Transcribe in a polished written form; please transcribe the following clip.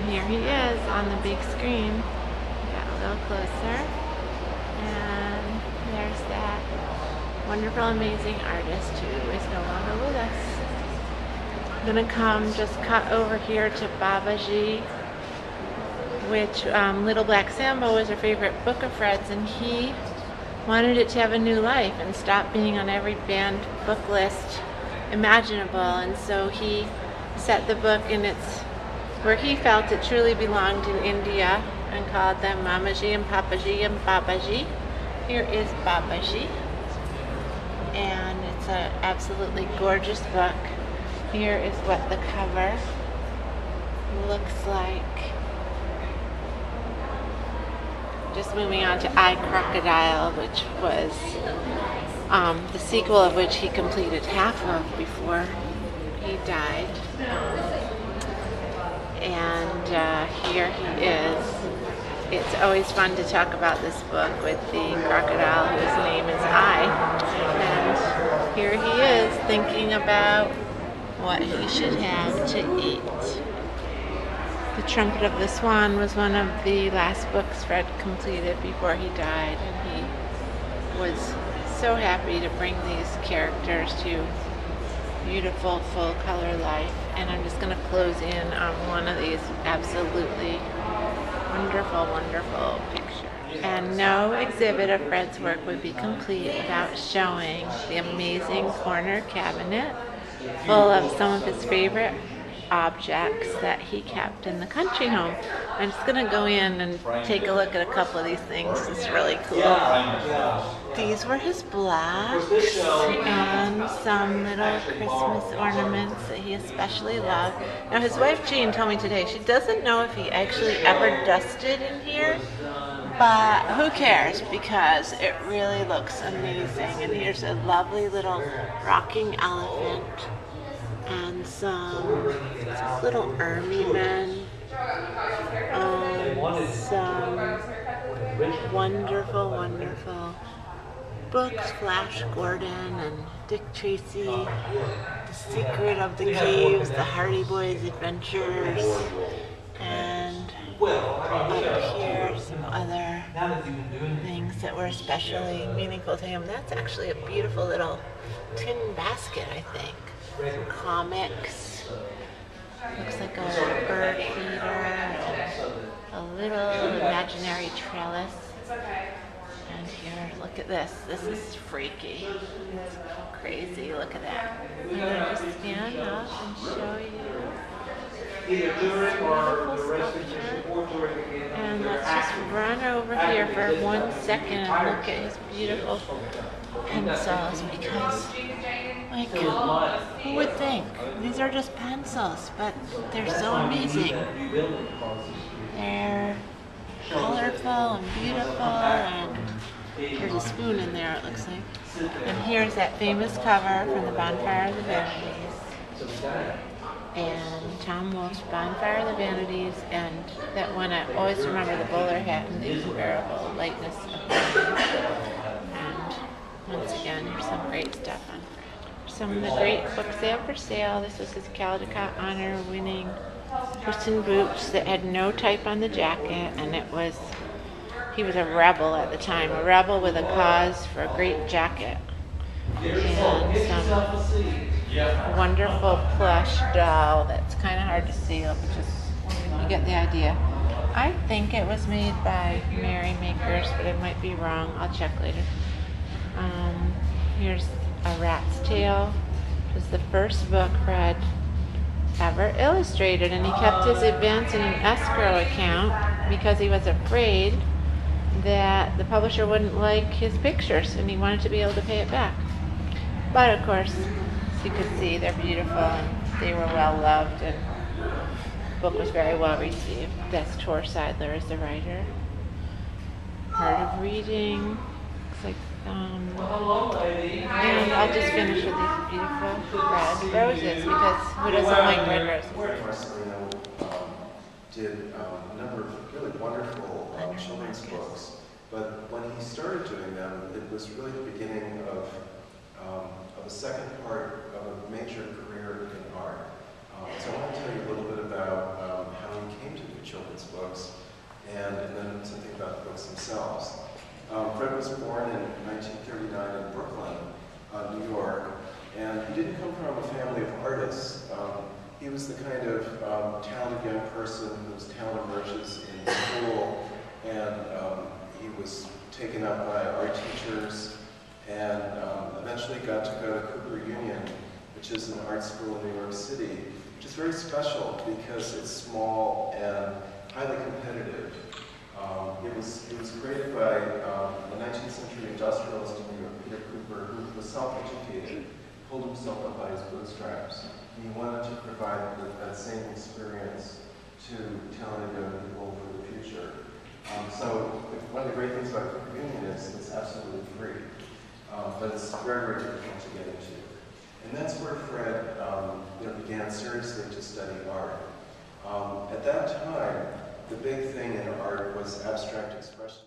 here he is on the big screen. Got a little closer. And there's that wonderful, amazing artist who is no longer with us. I'm gonna come just cut over here to Babaji, which Little Black Sambo was her favorite book of Fred's, and he wanted it to have a new life and stop being on every banned book list imaginable, and so he set the book in its where he felt it truly belonged in India and called them Mamaji and Papaji and Babaji. Here is Babaji, and it's an absolutely gorgeous book. Here is what the cover looks like. Just moving on to I, Crocodile, which was the sequel of which he completed half of before he died. And here he is. It's always fun to talk about this book with the crocodile whose name is I. And here he is thinking about what he should have to eat. The Trumpet of the Swan was one of the last books Fred completed before he died, and he was so happy to bring these characters to beautiful full color life. And I'm just going to close in on one of these absolutely wonderful, wonderful pictures. And no exhibit of Fred's work would be complete without showing the amazing corner cabinet full of some of his favorite objects that he kept in the country home. I'm just going to go in and take a look at a couple of these things. It's really cool. These were his blocks and some little Christmas ornaments that he especially loved. Now his wife Jean told me today she doesn't know if he actually ever dusted in here, but who cares, because it really looks amazing. And here's a lovely little rocking elephant and some little army men, some wonderful, wonderful books, Flash Gordon and Dick Tracy, The Secret of the Caves, The Hardy Boys Adventures, and up here some other things that were especially meaningful to him. That's actually a beautiful little tin basket, I think. Some comics. Looks like a bird feeder, a little imaginary trellis. And here, look at this. This is freaky. It's crazy. Look at that. I'm going to just stand up and show you this beautiful sculpture. And let's just run over here for 1 second and look at his beautiful pencils, because, like, who would think? These are just pencils, but they're so amazing. They're colorful and beautiful, and there's a spoon in there, it looks like. And here's that famous cover from the Bonfire of the Vanities. And Tom Wolfe's Bonfire of the Vanities, and that one I always remember, the bowler hat and the unbearable lightness of mind. And once again, here's some great stuff on Fred. Some of the great books they have for sale. This was his Caldecott honor winning Puss in Boots that had no type on the jacket, and it was, he was a rebel at the time, a rebel with a cause for a great jacket. And some wonderful plush doll that's kind of hard to see, but just, you get the idea. I think it was made by Merry Makers, but I might be wrong. I'll check later. Here's A Rat's Tale. It was the first book Fred ever illustrated, and he kept his advance in an escrow account because he was afraid that the publisher wouldn't like his pictures and he wanted to be able to pay it back. But of course, as you can see, they're beautiful and they were well loved, and the book was very well received. That's Tor Seidler as the writer. Heart of Reading. Looks like, and I'll just finish with these beautiful red roses, because who doesn't like red roses? Did a number of really wonderful children's books, but when he started doing them, it was really the beginning of a second part of a major career in art. So I want to tell you a little bit about how he came to do come from a family of artists. He was the kind of talented young person whose talent emerges in school, and he was taken up by art teachers, and eventually got to go to Cooper Union, which is an art school in New York City, which is very special because it's small and highly competitive. It was created by a 19th century industrialist in New York, Peter Cooper, who was self-educated, pulled himself up by his bootstraps. And he wanted to provide that same experience to talented young people for the future. So one of the great things about Cooper Union is it's absolutely free, but it's very, very difficult to get into. And that's where Fred began seriously to study art. At that time, the big thing in art was abstract expression.